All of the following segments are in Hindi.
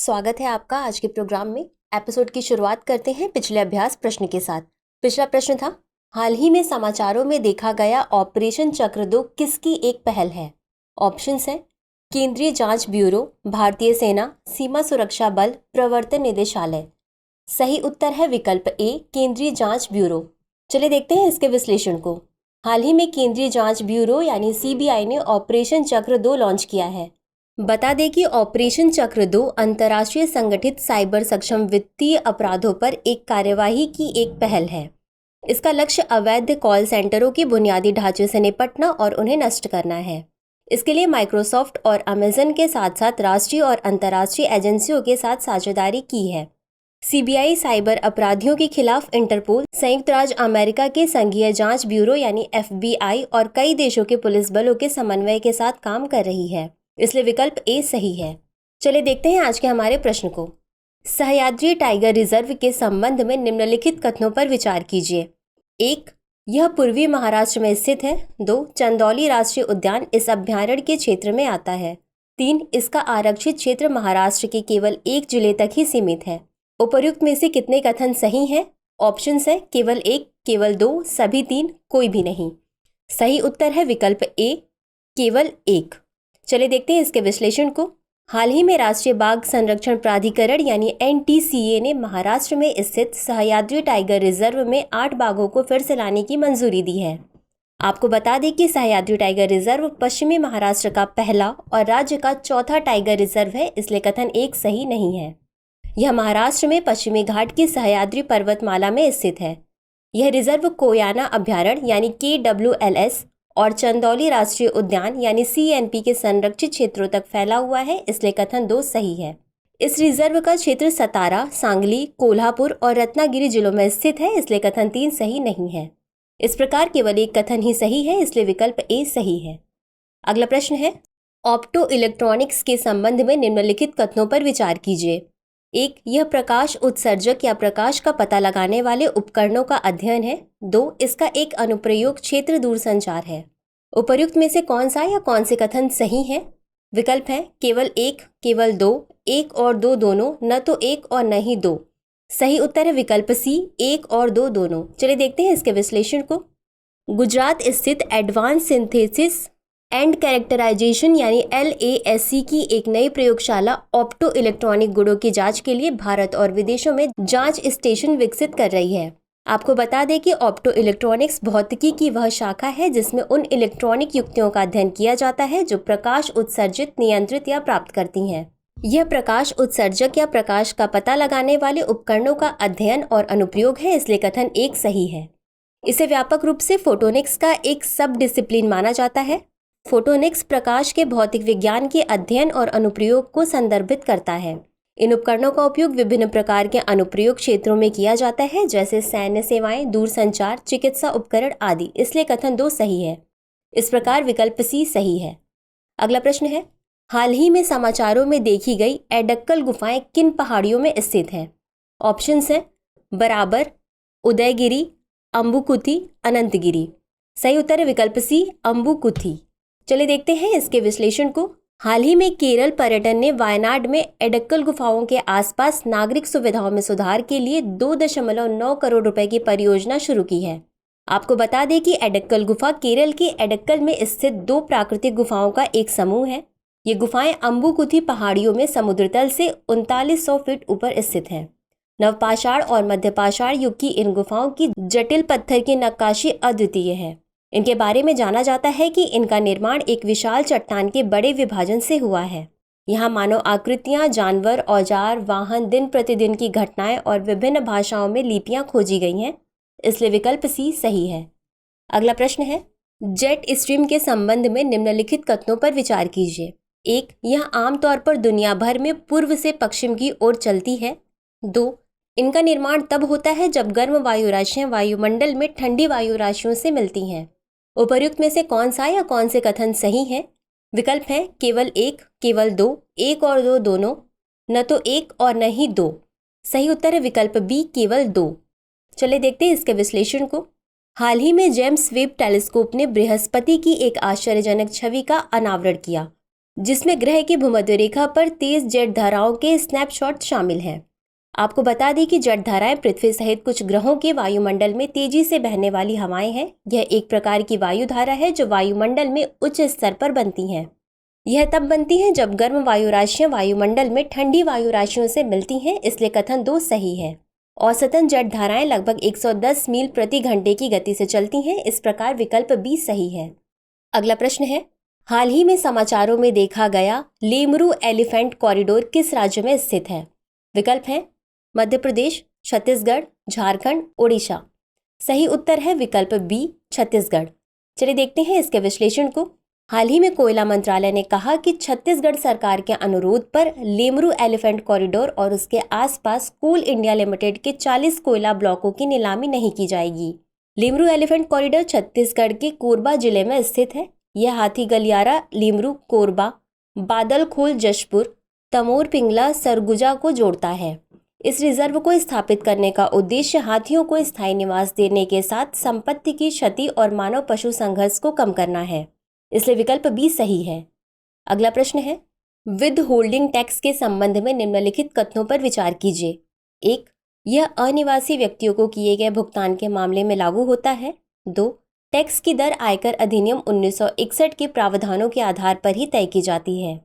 स्वागत है आपका आज के प्रोग्राम में। एपिसोड की शुरुआत करते हैं पिछले अभ्यास प्रश्न के साथ। पिछला प्रश्न था, हाल ही में समाचारों में देखा गया ऑपरेशन चक्र 2 किसकी एक पहल है? ऑप्शंस हैं केंद्रीय जांच ब्यूरो, भारतीय सेना, सीमा सुरक्षा बल, प्रवर्तन निदेशालय। सही उत्तर है विकल्प ए, केंद्रीय जांच ब्यूरो। चलिए देखते हैं इसके विश्लेषण को। हाल ही में केंद्रीय जांच ब्यूरो यानी सीबीआई ने ऑपरेशन चक्र 2 लॉन्च किया है। बता दें कि ऑपरेशन चक्र 2 अंतर्राष्ट्रीय संगठित साइबर सक्षम वित्तीय अपराधों पर एक कार्यवाही की एक पहल है। इसका लक्ष्य अवैध कॉल सेंटरों के बुनियादी ढांचे से निपटना और उन्हें नष्ट करना है। इसके लिए माइक्रोसॉफ्ट और अमेजन के साथ साथ राष्ट्रीय और अंतर्राष्ट्रीय एजेंसियों के साथ साझेदारी की है। सीबीआई साइबर अपराधियों के खिलाफ इंटरपोल, संयुक्त राज्य अमेरिका के संघीय जांच ब्यूरो यानी FBI और कई देशों के पुलिस बलों के समन्वय के साथ काम कर रही है, इसलिए विकल्प ए सही है। चलिए देखते हैं आज के हमारे प्रश्न को। सह्याद्री टाइगर रिजर्व के संबंध में निम्नलिखित कथनों पर विचार कीजिए। 1. यह पूर्वी महाराष्ट्र में स्थित है। 2. चंदौली राष्ट्रीय उद्यान इस अभ्यारण्य के क्षेत्र में आता है। 3. इसका आरक्षित क्षेत्र महाराष्ट्र के केवल एक जिले तक ही सीमित है। उपर्युक्त में से कितने कथन सही हैं? ऑप्शंस है केवल 1, केवल 2, सभी 3, कोई भी नहीं। सही उत्तर है विकल्प ए, केवल 1। चलिए देखते हैं इसके विश्लेषण को। हाल ही में राष्ट्रीय बाघ संरक्षण प्राधिकरण यानी NTCA ने महाराष्ट्र में स्थित सह्याद्री टाइगर रिजर्व में 8 बाघों को फिर से लाने की मंजूरी दी है। आपको बता दें कि सह्याद्री टाइगर रिजर्व पश्चिमी महाराष्ट्र का पहला और राज्य का चौथा टाइगर रिजर्व है, इसलिए कथन 1 सही नहीं है। यह महाराष्ट्र में पश्चिमी घाट की सह्याद्री पर्वतमाला में स्थित है। यह रिजर्व कोयाना अभ्यारण्य यानी KWLS और चंदौली राष्ट्रीय उद्यान यानी CNP के संरक्षित क्षेत्रों तक फैला हुआ है, इसलिए कथन 2 सही है। इस रिजर्व का क्षेत्र सतारा, सांगली, कोल्हापुर और रत्नागिरी जिलों में स्थित है, इसलिए कथन 3 सही नहीं है। इस प्रकार केवल एक कथन ही सही है, इसलिए विकल्प ए सही है। अगला प्रश्न है, ऑप्टो इलेक्ट्रॉनिक्स के संबंध में निम्नलिखित कथनों पर विचार कीजिए। 1. यह प्रकाश उत्सर्जक या प्रकाश का पता लगाने वाले उपकरणों का अध्ययन है। 2. इसका एक अनुप्रयोग क्षेत्र दूरसंचार है। उपर्युक्त में से कौन सा या कौन से कथन सही है? विकल्प है केवल 1, केवल 2, 1 और 2 दोनों, न तो 1 और न ही 2। सही उत्तर है विकल्प सी, 1 और 2 दोनों। चलिए देखते हैं इसके विश्लेषण को। गुजरात स्थित एडवांस सिंथेसिस एंड कैरेक्टराइजेशन यानी LASC की एक नई प्रयोगशाला ऑप्टो इलेक्ट्रॉनिक गुणों की जांच के लिए भारत और विदेशों में जांच स्टेशन विकसित कर रही है। आपको बता दें कि ऑप्टो इलेक्ट्रॉनिक्स भौतिकी की वह शाखा है जिसमें उन इलेक्ट्रॉनिक युक्तियों का अध्ययन किया जाता है जो प्रकाश उत्सर्जित, नियंत्रित या प्राप्त करती हैं। यह प्रकाश उत्सर्जक या प्रकाश का पता लगाने वाले उपकरणों का अध्ययन और अनुप्रयोग है, इसलिए कथन 1 सही है। इसे व्यापक रूप से फोटोनिक्स का एक सब डिसिप्लिन माना जाता है। फोटोनिक्स प्रकाश के भौतिक विज्ञान के अध्ययन और अनुप्रयोग को संदर्भित करता है। इन उपकरणों का उपयोग विभिन्न प्रकार के अनुप्रयोग क्षेत्रों में किया जाता है, जैसे सैन्य सेवाएं, दूरसंचार, चिकित्सा उपकरण आदि, इसलिए कथन 2 सही है। इस प्रकार विकल्प सी सही है। अगला प्रश्न है, हाल ही में समाचारों में देखी गई एडक्कल गुफाएं किन पहाड़ियों में स्थित हैं? ऑप्शंस हैं बराबर, उदयगिरी, अम्बुकुथी, अनंतगिरी। सही उत्तर है विकल्प सी, अम्बुकुथी। चलिए देखते हैं इसके विश्लेषण को। हाल ही में केरल पर्यटन ने वायनाड में एडक्कल गुफाओं के आसपास नागरिक सुविधाओं में सुधार के लिए 2.9 करोड़ रुपए की परियोजना शुरू की है। आपको बता दें कि एडक्कल गुफा केरल के एडक्कल में स्थित 2 प्राकृतिक गुफाओं का एक समूह है। ये गुफाएं अम्बुकुथी पहाड़ियों में समुद्र तल से 3900 फीट ऊपर स्थित हैं। नवपाषाण और मध्यपाषाण युग की इन गुफाओं की जटिल पत्थर की नक्काशी अद्वितीय है। इनके बारे में जाना जाता है कि इनका निर्माण एक विशाल चट्टान के बड़े विभाजन से हुआ है। यहाँ मानव आकृतियाँ, जानवर, औजार, वाहन, दिन प्रतिदिन की घटनाएं और विभिन्न भाषाओं में लिपियाँ खोजी गई हैं, इसलिए विकल्प सी सही है। अगला प्रश्न है, जेट स्ट्रीम के संबंध में निम्नलिखित कथनों पर विचार कीजिए। 1. यह आमतौर पर दुनिया भर में पूर्व से पश्चिम की ओर चलती है। 2. इनका निर्माण तब होता है जब गर्म वायु राशियाँ वायुमंडल में ठंडी वायु राशियों से मिलती हैं। उपर्युक्त में से कौन सा या कौन से कथन सही है? विकल्प हैं केवल 1, केवल 2, 1 और 2 दोनों, न तो 1 और न ही 2। सही उत्तर है विकल्प बी, केवल 2। चलिए देखते हैं इसके विश्लेषण को। हाल ही में जेम्स वेब टेलीस्कोप ने बृहस्पति की एक आश्चर्यजनक छवि का अनावरण किया। जिसमें ग्रह की भूमध्य रेखा पर तेज जेट धाराओं के स्नैपशॉट शामिल हैं। आपको बता दें कि जेट धाराएं पृथ्वी सहित कुछ ग्रहों के वायुमंडल में तेजी से बहने वाली हवाएं हैं। यह एक प्रकार की वायु धारा है जो वायुमंडल में उच्च स्तर पर बनती हैं। यह तब बनती हैं जब गर्म वायु राशियां वायुमंडल में ठंडी वायु राशियों से मिलती हैं, इसलिए कथन 2 सही है। औसतन जेट धाराएं लगभग 110 मील प्रति घंटे की गति से चलती हैं, इस प्रकार विकल्प बी सही है। अगला प्रश्न है, हाल ही में समाचारों में देखा गया लेमरू एलिफेंट कॉरिडोर किस राज्य में स्थित है? विकल्प है मध्य प्रदेश, छत्तीसगढ़, झारखंड, ओडिशा। सही उत्तर है विकल्प बी, छत्तीसगढ़। चलिए देखते हैं इसके विश्लेषण को। हाल ही में कोयला मंत्रालय ने कहा कि छत्तीसगढ़ सरकार के अनुरोध पर लेमरू एलिफेंट कॉरिडोर और उसके आसपास कोल इंडिया लिमिटेड के 40 कोयला ब्लॉकों की नीलामी नहीं की जाएगी। लेमरू एलिफेंट कॉरिडोर छत्तीसगढ़ के कोरबा जिले में स्थित है। यह हाथी गलियारा, लेमरू, कोरबा, बादलखोल, जशपुर, तमोर, पिंगला, सरगुजा को जोड़ता है। इस रिजर्व को स्थापित करने का उद्देश्य हाथियों को स्थायी निवास देने के साथ संपत्ति की क्षति और मानव पशु संघर्ष को कम करना है, इसलिए विकल्प बी सही है। अगला प्रश्न है, विद होल्डिंग टैक्स के संबंध में निम्नलिखित कथनों पर विचार कीजिए। 1. यह अनिवासी व्यक्तियों को किए गए भुगतान के मामले में लागू होता है। 2. टैक्स की दर आयकर अधिनियम 1961 के प्रावधानों के आधार पर ही तय की जाती है।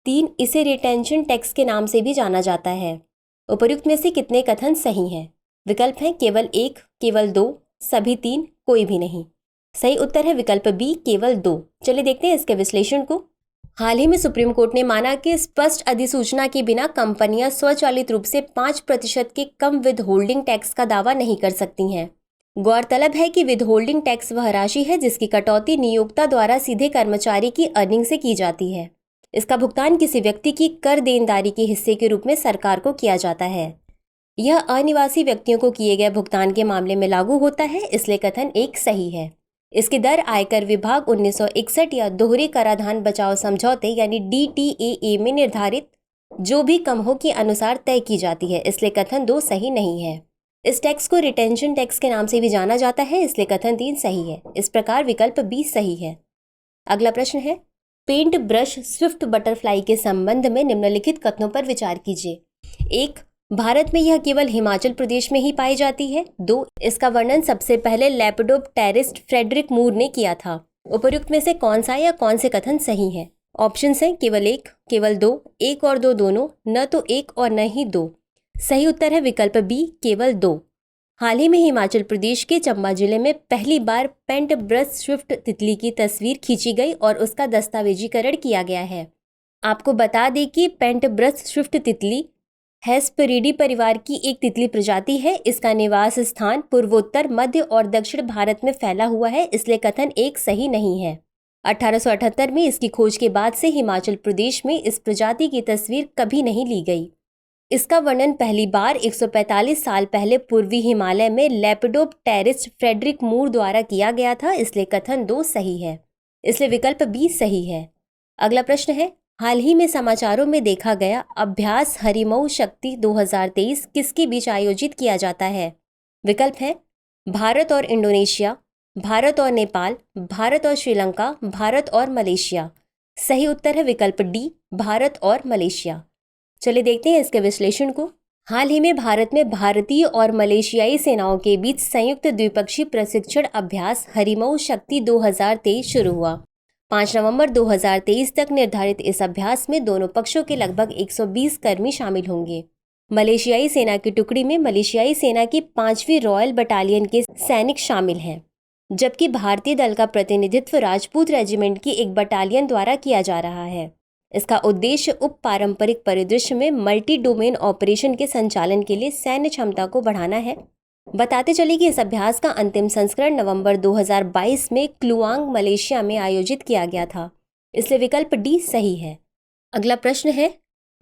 3. इसे रिटेंशन टैक्स के नाम से भी जाना जाता है। उपर्युक्त में से कितने कथन सही हैं? विकल्प हैं केवल 1, केवल 2, सभी 3, कोई भी नहीं। सही उत्तर है विकल्प बी, केवल 2। चलिए देखते हैं इसके विश्लेषण को। हाल ही में सुप्रीम कोर्ट ने माना कि स्पष्ट अधिसूचना के बिना कंपनियां स्वचालित रूप से 5% के कम विद होल्डिंग टैक्स का दावा नहीं कर सकती हैं। गौरतलब है कि विद होल्डिंग टैक्स वह राशि है जिसकी कटौती नियोक्ता द्वारा सीधे कर्मचारी की अर्निंग से की जाती है। इसका भुगतान किसी व्यक्ति की कर देनदारी के हिस्से के रूप में सरकार को किया जाता है। यह अनिवासी व्यक्तियों को किए गए भुगतान के मामले में लागू होता है, इसलिए कथन 1 सही है। इसकी दर आयकर विभाग 1961 या दोहरे कराधान बचाव समझौते यानी DTAA में निर्धारित जो भी कम हो के अनुसार तय की जाती है, इसलिए कथन 2 सही नहीं है। इस टैक्स को रिटेंशन टैक्स के नाम से भी जाना जाता है, इसलिए कथन 3 सही है। इस प्रकार विकल्प बी सही है। अगला प्रश्न है, पेंट ब्रश स्विफ्ट बटरफ्लाई के संबंध में निम्नलिखित कथनों पर विचार कीजिए। 1. भारत में यह केवल हिमाचल प्रदेश में ही पाई जाती है। 2. इसका वर्णन सबसे पहले लेपिडोप्टेरिस्ट फ्रेडरिक मूर ने किया था। उपर्युक्त में से कौन सा या कौन से कथन सही है? ऑप्शंस हैं केवल 1, केवल 2, 1 और 2 दोनों, न तो 1 और न ही 2। सही उत्तर है विकल्प बी, केवल 2। हाल ही में हिमाचल प्रदेश के चंबा जिले में पहली बार पेंट ब्रश स्विफ्ट तितली की तस्वीर खींची गई और उसका दस्तावेजीकरण किया गया है। आपको बता दें कि पेंट ब्रश स्विफ्ट तितली हेस्पेरिडी परिवार की एक तितली प्रजाति है। इसका निवास स्थान पूर्वोत्तर, मध्य और दक्षिण भारत में फैला हुआ है, इसलिए कथन 1 सही नहीं है। 1878 में इसकी खोज के बाद से हिमाचल प्रदेश में इस प्रजाति की तस्वीर कभी नहीं ली गई। इसका वर्णन पहली बार 145 साल पहले पूर्वी हिमालय में लेपिडोप्टेरिस्ट फ्रेडरिक मूर द्वारा किया गया था, इसलिए कथन 2 सही है। इसलिए विकल्प बी सही है। अगला प्रश्न है, हाल ही में समाचारों में देखा गया अभ्यास हरिमऊ शक्ति 2023 किसके बीच आयोजित किया जाता है? विकल्प है भारत और इंडोनेशिया, भारत और नेपाल, भारत और श्रीलंका, भारत और मलेशिया। सही उत्तर है विकल्प डी, भारत और मलेशिया। चलिए देखते हैं इसके विश्लेषण को। हाल ही में भारत में भारतीय और मलेशियाई सेनाओं के बीच संयुक्त द्विपक्षीय प्रशिक्षण अभ्यास हरिमऊ शक्ति 2023 शुरू हुआ। 5 नवंबर 2023 तक निर्धारित इस अभ्यास में दोनों पक्षों के लगभग 120 कर्मी शामिल होंगे। मलेशियाई सेना की टुकड़ी में मलेशियाई सेना की 5वीं रॉयल बटालियन के सैनिक शामिल हैं, जबकि भारतीय दल का प्रतिनिधित्व राजपूत रेजिमेंट की एक बटालियन द्वारा किया जा रहा है। इसका उद्देश्य उप पारंपरिक परिदृश्य में मल्टी डोमेन ऑपरेशन के संचालन के लिए सैन्य क्षमता को बढ़ाना है। बताते चले कि इस अभ्यास का अंतिम संस्करण नवंबर 2022 में क्लुआंग, मलेशिया में आयोजित किया गया था, इसलिए विकल्प डी सही है। अगला प्रश्न है,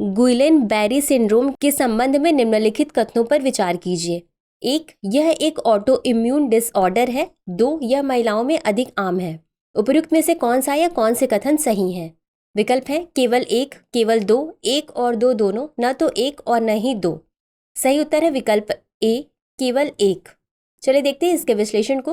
गुइलेन बैरी सिंड्रोम के संबंध में निम्नलिखित कथनों पर विचार कीजिए। 1. यह एक ऑटो इम्यून डिसऑर्डर है। 2. यह महिलाओं में अधिक आम है। उपर्युक्त में से कौन सा या कौन से कथन सही हैं? विकल्प है केवल 1, केवल 2, 1 और 2 दोनों, न तो 1 और न ही 2। सही उत्तर है विकल्प ए, केवल 1। चलिए देखते हैं इसके विश्लेषण को।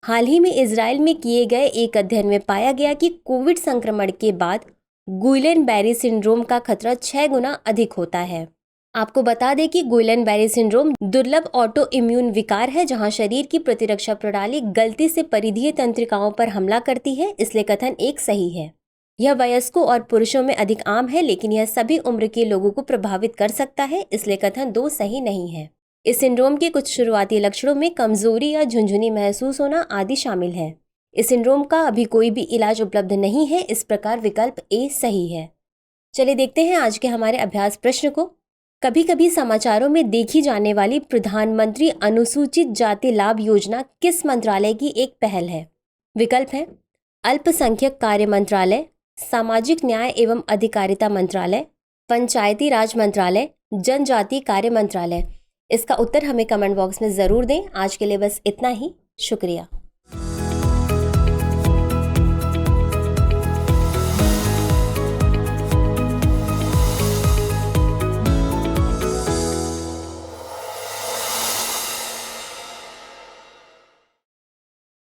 हाल ही में इजराइल में किए गए एक अध्ययन में पाया गया कि कोविड संक्रमण के बाद गुइलेन बेरी सिंड्रोम का खतरा 6 गुना अधिक होता है। आपको बता दें कि गुइलेन बेरी सिंड्रोम दुर्लभ ऑटो इम्यून विकार है जहां शरीर की प्रतिरक्षा प्रणाली गलती से परिधीय तंत्रिकाओं पर हमला करती है, इसलिए कथन एक सही है। यह वयस्कों और पुरुषों में अधिक आम है, लेकिन यह सभी उम्र के लोगों को प्रभावित कर सकता है, इसलिए कथन 2 सही नहीं है। इस सिंड्रोम के कुछ शुरुआती लक्षणों में कमजोरी या झुंझुनी महसूस होना आदि शामिल है। इस सिंड्रोम का अभी कोई भी इलाज उपलब्ध नहीं है, इस प्रकार विकल्प ए सही है। चलिए देखते हैं आज के हमारे अभ्यास प्रश्न को। कभी कभी समाचारों में देखी जाने वाली प्रधानमंत्री अनुसूचित जाति लाभ योजना किस मंत्रालय की एक पहल है? विकल्प है अल्पसंख्यक कार्य मंत्रालय, सामाजिक न्याय एवं अधिकारिता मंत्रालय, पंचायती राज मंत्रालय, जनजातीय कार्य मंत्रालय। इसका उत्तर हमें कमेंट बॉक्स में ज़रूर दें। आज के लिए बस इतना ही। शुक्रिया।